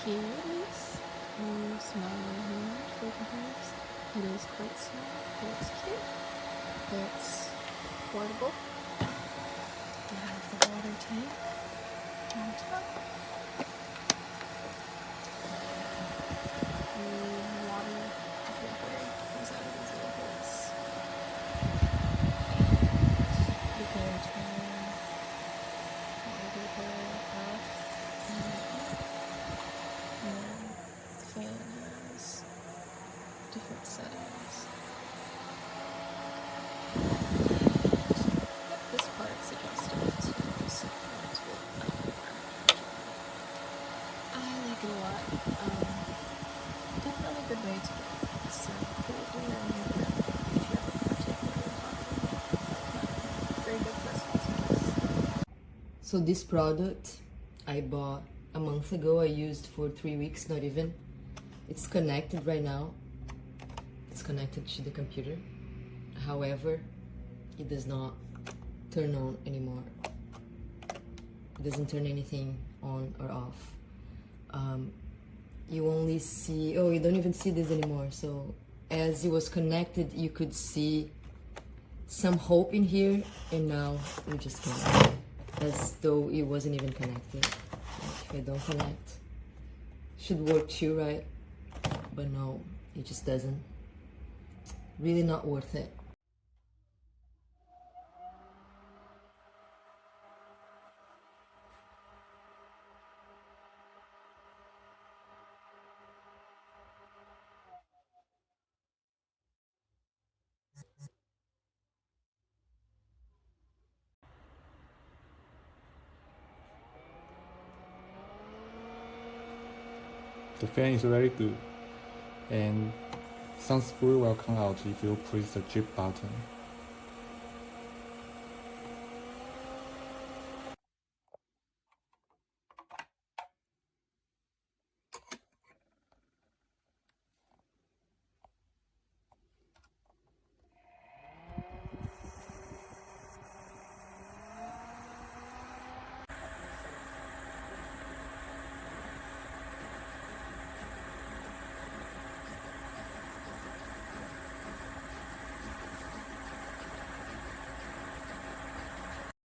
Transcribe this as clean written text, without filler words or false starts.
here it is. Small hand for comparison. It is quite small, but it's cute. It's portable. You have the water tank on top. The water vapor comes out of these little holes. You can turn water vapor off and then the fan has different settings. This part's adjustable too, so it's really fun. I like it a lot. Definitely a good way to get some food in your neighborhood if you have a particular coffee. Very good for smells. So this product I bought a month ago. I used for 3 weeks, not even. It's connected right now. It's connected to the computer. However, it does not turn on anymore. It doesn't turn anything on or off. You only see, you don't even see this anymore. So as it was connected, you could see some hope in here, and now you just can't. As though it wasn't even connected. Like if I don't connect, should work too, right? But no, it just doesn't. Really not worth it. The fan is very good, and some sprue will come out if you press the drip button.